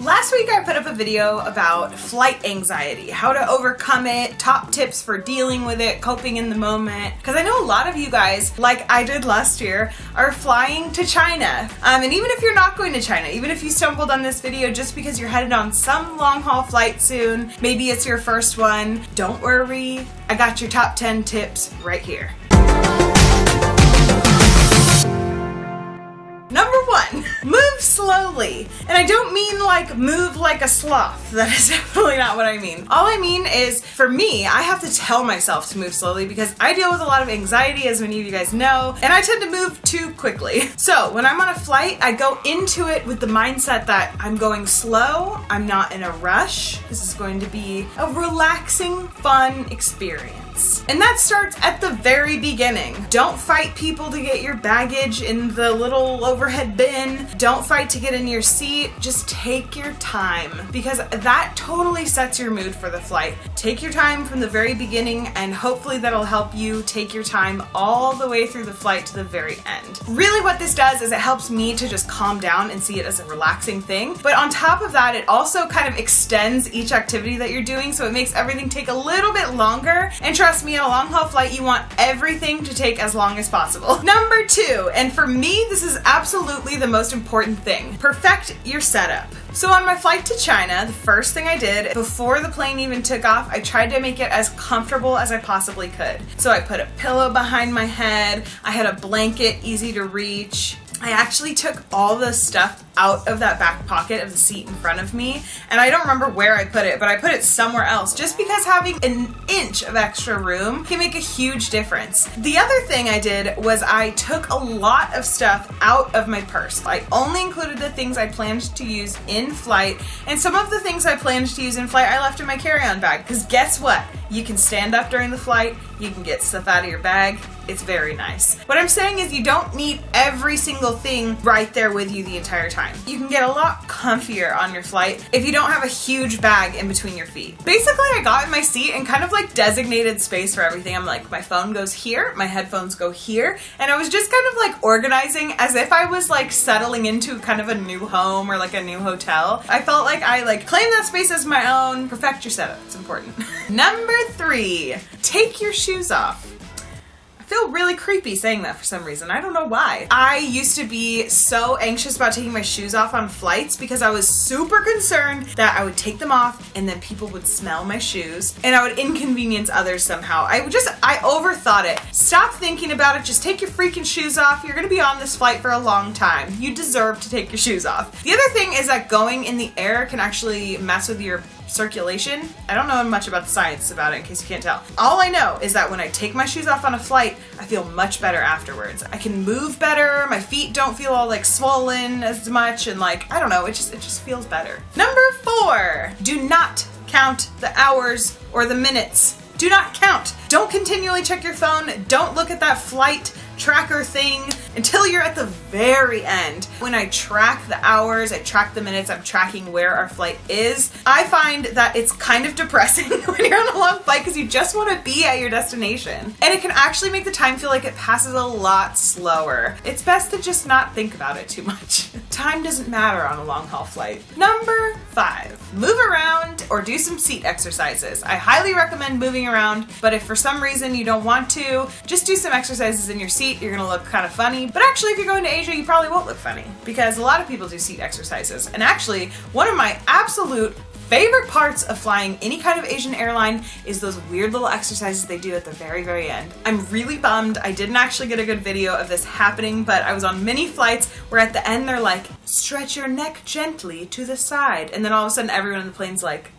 Last week I put up a video about flight anxiety, how to overcome it, top tips for dealing with it, coping in the moment. Because I know a lot of you guys, like I did last year, are flying to China. And even if you're not going to China, even if you stumbled on this video just because you're headed on some long haul flight soon, maybe it's your first one, don't worry, I got your top 10 tips right here. Number one, move slowly. And I don't mean like move like a sloth. That is definitely not what I mean. All I mean is, for me, I have to tell myself to move slowly because I deal with a lot of anxiety, as many of you guys know, and I tend to move too quickly. So when I'm on a flight, I go into it with the mindset that I'm going slow, I'm not in a rush. This is going to be a relaxing, fun experience. And that starts at the very beginning. Don't fight people to get your baggage in the little overhead bin. Don't fight to get in your seat. Just take your time, because that totally sets your mood for the flight. Take your time from the very beginning, and hopefully that'll help you take your time all the way through the flight to the very end. Really what this does is it helps me to just calm down and see it as a relaxing thing. But on top of that, it also kind of extends each activity that you're doing, so it makes everything take a little bit longer. And trust me, on a long haul flight, you want everything to take as long as possible. Number two, and for me, this is absolutely the most important thing, perfect your setup. So on my flight to China, the first thing I did before the plane even took off, I tried to make it as comfortable as I possibly could. So I put a pillow behind my head, I had a blanket easy to reach. I actually took all the stuff out of that back pocket of the seat in front of me, and I don't remember where I put it, but I put it somewhere else, just because having an inch of extra room can make a huge difference. The other thing I did was I took a lot of stuff out of my purse. I only included the things I planned to use in flight, and some of the things I planned to use in flight I left in my carry-on bag, because guess what? You can stand up during the flight, you can get stuff out of your bag. It's very nice. What I'm saying is you don't need every single thing right there with you the entire time. You can get a lot comfier on your flight if you don't have a huge bag in between your feet. Basically, I got in my seat and kind of like designated space for everything. I'm like, my phone goes here, my headphones go here, and I was just kind of like organizing as if I was like settling into kind of a new home or like a new hotel. I felt like I claimed that space as my own. Perfect your setup, it's important. Number three, take your shoes off. I feel really creepy saying that for some reason. I don't know why. I used to be so anxious about taking my shoes off on flights because I was super concerned that I would take them off and then people would smell my shoes and I would inconvenience others somehow. I overthought it. Stop thinking about it. Just take your freaking shoes off. You're gonna be on this flight for a long time. You deserve to take your shoes off. The other thing is that going in the air can actually mess with your circulation. I don't know much about the science about it, in case you can't tell. All I know is that when I take my shoes off on a flight, I feel much better afterwards. I can move better, my feet don't feel all like swollen as much, and like, I don't know, it just feels better. Number four, do not count the hours or the minutes. Do not count. Don't continually check your phone. Don't look at that flight tracker thing until you're at the very end. When I track the hours, I track the minutes, I'm tracking where our flight is. I find that it's kind of depressing when you're on a long flight because you just want to be at your destination. And it can actually make the time feel like it passes a lot slower. It's best to just not think about it too much. Time doesn't matter on a long haul flight. Number five, move around or do some seat exercises. I highly recommend moving around, but if for some reason you don't want to, just do some exercises in your seat. You're gonna look kind of funny, but actually if you're going to Asia, you probably won't look funny because a lot of people do seat exercises. And actually, one of my absolute favorite parts of flying any kind of Asian airline is those weird little exercises they do at the very, very end. I'm really bummed I didn't actually get a good video of this happening, but I was on many flights where at the end they're like, stretch your neck gently to the side, and then all of a sudden everyone in the plane's like,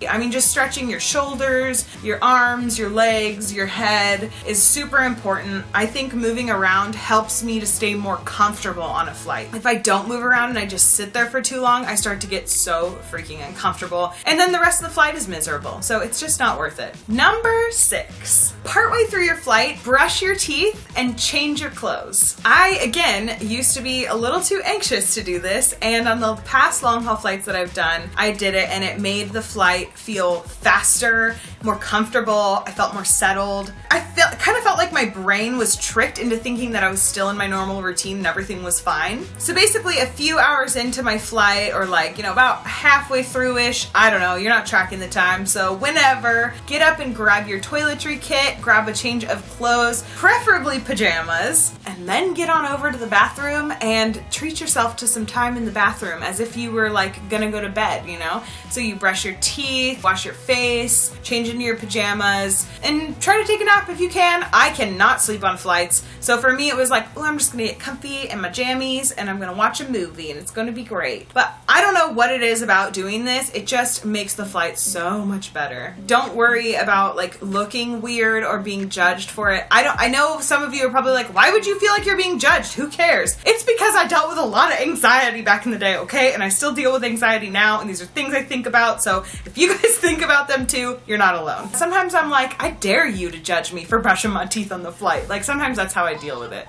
I mean, just stretching your shoulders, your arms, your legs, your head is super important. I think moving around helps me to stay more comfortable on a flight. If I don't move around and I just sit there for too long, I start to get so freaking uncomfortable, and then the rest of the flight is miserable, so it's just not worth it. Number six, partway through your flight, brush your teeth and change your clothes. I, again, used to be a little too anxious to do this, and on the past long haul flights that I've done, I did it and it made the flight feel faster, more comfortable. I felt more settled. I kind of felt like my brain was tricked into thinking that I was still in my normal routine and everything was fine. So basically a few hours into my flight, or like, you know, about halfway through-ish, I don't know, you're not tracking the time, so whenever, get up and grab your toiletry kit, grab a change of clothes, preferably pajamas, and then get on over to the bathroom and treat yourself to some time in the bathroom as if you were like gonna go to bed, you know? So you brush your teeth, wash your face, change into your pajamas, and try to take a nap if you can. I cannot sleep on flights, so for me it was like, oh, I'm just gonna get comfy in my jammies and I'm gonna watch a movie and it's gonna be great. But I don't know what it is about doing this, it just makes the flight so much better. Don't worry about like looking weird or being judged for it. I know some of you are probably like, why would you feel like you're being judged? Who cares? It's because I dealt with a lot of anxiety back in the day, okay? And I still deal with anxiety now, and these are things I think about, so if you guys think about them too, you're not alone. Sometimes I'm like, I dare you to judge me for brushing my teeth on the flight. Like, sometimes that's how I deal with it.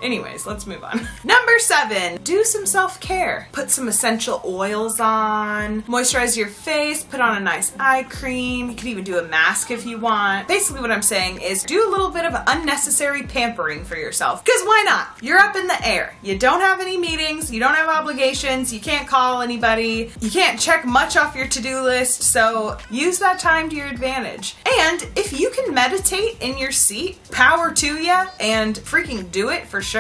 Anyways, let's move on. Number 7, do some self-care. Put some essential oils on, moisturize your face, put on a nice eye cream. You can even do a mask if you want. Basically what I'm saying is do a little bit of unnecessary pampering for yourself, because why not? You're up in the air. You don't have any meetings, you don't have obligations, you can't call anybody, you can't check much off your to-do list, so use that time to your advantage. And if you can meditate in your seat, power to ya, and freaking do it for sure.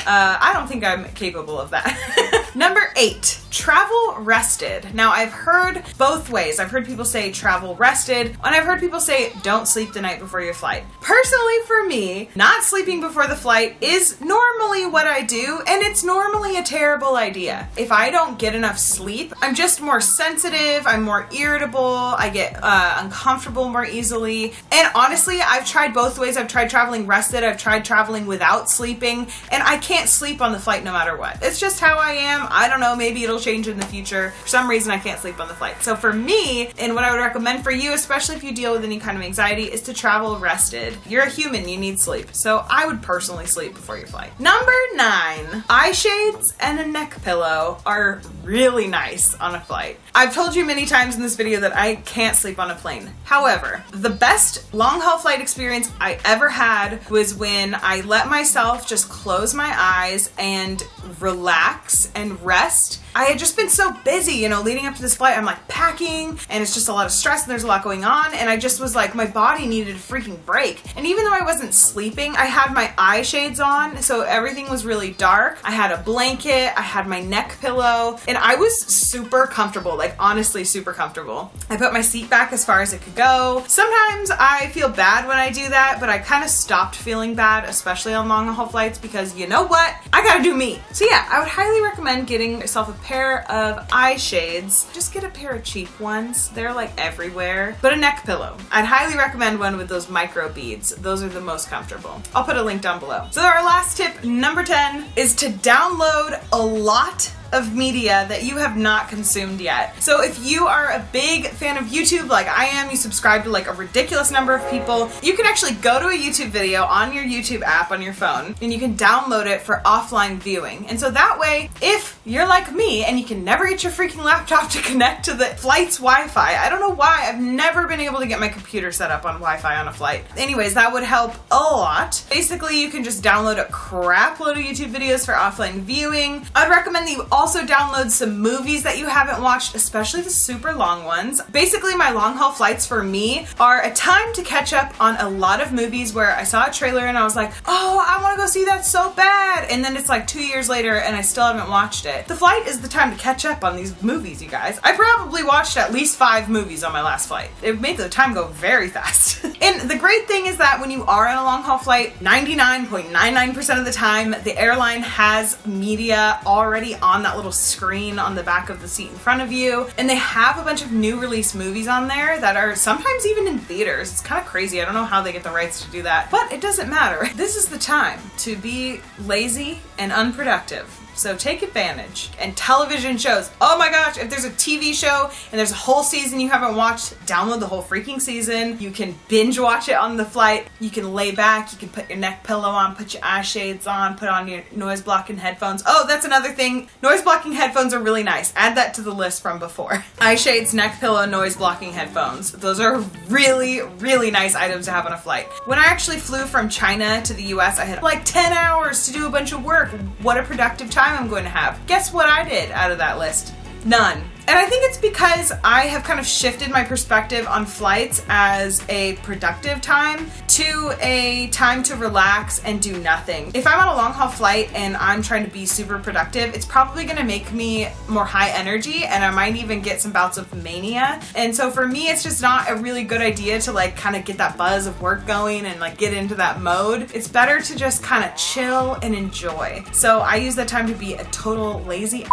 I don't think I'm capable of that. Number 8, travel rested. Now I've heard both ways. I've heard people say travel rested, and I've heard people say don't sleep the night before your flight. Personally for me, not sleeping before the flight is normally what I do, and it's normally a terrible idea. If I don't get enough sleep, I'm just more sensitive, I'm more irritable, I get uncomfortable more easily. And honestly, I've tried both ways. I've tried traveling rested, I've tried traveling without sleeping, and I can't sleep on the flight no matter what. It's just how I am. I don't know, maybe it'll change in the future. For some reason I can't sleep on the flight. So for me, and what I would recommend for you, especially if you deal with any kind of anxiety, is to travel rested. You're a human, you need sleep. So I would personally sleep before your flight. Number 9, eye shades and a neck pillow are really nice on a flight. I've told you many times in this video that I can't sleep on a plane. However, the best long haul flight experience I ever had was when I let myself just close my eyes and relax and rest. I had just been so busy, you know, leading up to this flight. I'm like packing, and it's just a lot of stress and there's a lot going on, and I just was like, my body needed a freaking break. And even though I wasn't sleeping, I had my eye shades on, so everything was really dark. I had a blanket, I had my neck pillow, and I was super comfortable, like honestly super comfortable. I put my seat back as far as it could go. Sometimes I feel bad when I do that, but I kind of stopped feeling bad, especially on long haul flights, because you know what? I gotta do me. So yeah, I would highly recommend getting yourself a pair of eye shades. Just get a pair of cheap ones. They're like everywhere. But a neck pillow. I'd highly recommend one with those micro beads. Those are the most comfortable. I'll put a link down below. So our last tip, number 10, is to download a lot of media that you have not consumed yet. So if you are a big fan of YouTube like I am, you subscribe to like a ridiculous number of people, you can actually go to a YouTube video on your YouTube app on your phone, and you can download it for offline viewing. And so that way, if you're like me and you can never get your freaking laptop to connect to the flight's Wi-Fi, I don't know why, I've never been able to get my computer set up on Wi-Fi on a flight. Anyways, that would help a lot. Basically, you can just download a crap load of YouTube videos for offline viewing. I'd recommend that you also download some movies that you haven't watched, especially the super long ones. Basically, my long haul flights for me are a time to catch up on a lot of movies where I saw a trailer and I was like, oh, I want to go see that so bad. And then it's like 2 years later and I still haven't watched it. The flight is the time to catch up on these movies, you guys. I probably watched at least 5 movies on my last flight. It made the time go very fast. And the great thing is that when you are on a long haul flight, 99.99% of the time, the airline has media already on that little screen on the back of the seat in front of you, and they have a bunch of new release movies on there that are sometimes even in theaters. It's kind of crazy. I don't know how they get the rights to do that, but it doesn't matter. This is the time to be lazy and unproductive. So take advantage. And television shows. Oh my gosh, if there's a TV show and there's a whole season you haven't watched, download the whole freaking season. You can binge watch it on the flight. You can lay back, you can put your neck pillow on, put your eye shades on, put on your noise blocking headphones. Oh, that's another thing. Noise blocking headphones are really nice. Add that to the list from before. Eye shades, neck pillow, noise blocking headphones. Those are really, really nice items to have on a flight. When I actually flew from China to the US, I had like 10 hours to do a bunch of work. What a productive time I'm going to have. Guess what I did out of that list? None. And I think it's because I have kind of shifted my perspective on flights as a productive time to a time to relax and do nothing. If I'm on a long haul flight and I'm trying to be super productive, it's probably gonna make me more high energy and I might even get some bouts of mania. And so for me, it's just not a really good idea to like kind of get that buzz of work going and like get into that mode. It's better to just kind of chill and enjoy. So I use that time to be a total lazy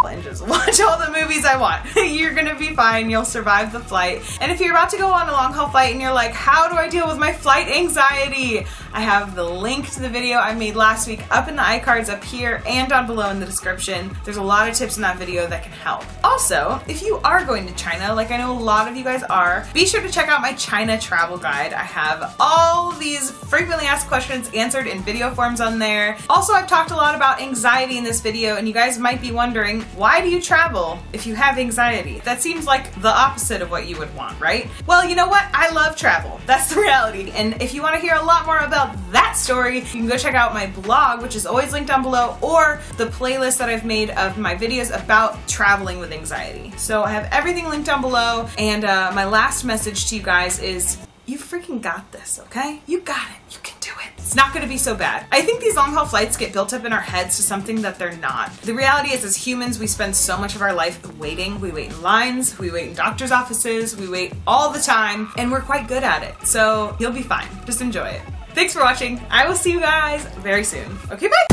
and just watch all the movies I want. You're gonna be fine, you'll survive the flight. And if you're about to go on a long haul flight and you're like, how do I deal with my flight anxiety? I have the link to the video I made last week up in the iCards up here and down below in the description. There's a lot of tips in that video that can help. Also, if you are going to China, like I know a lot of you guys are, be sure to check out my China travel guide. I have all these frequently asked questions answered in video forms on there. Also, I've talked a lot about anxiety in this video and you guys might be wondering, why do you travel if you have anxiety? That seems like the opposite of what you would want, right? Well, you know what? I love travel. That's the reality. And if you want to hear a lot more about that story, you can go check out my blog, which is always linked down below, or the playlist that I've made of my videos about traveling with anxiety. So I have everything linked down below. And my last message to you guys is, you freaking got this, okay? You got it. You can do it. It's not gonna be so bad. I think these long haul flights get built up in our heads to something that they're not. The reality is, as humans, we spend so much of our life waiting. We wait in lines, we wait in doctor's offices, we wait all the time, and we're quite good at it. So you'll be fine. Just enjoy it. Thanks for watching. I will see you guys very soon. Okay, bye.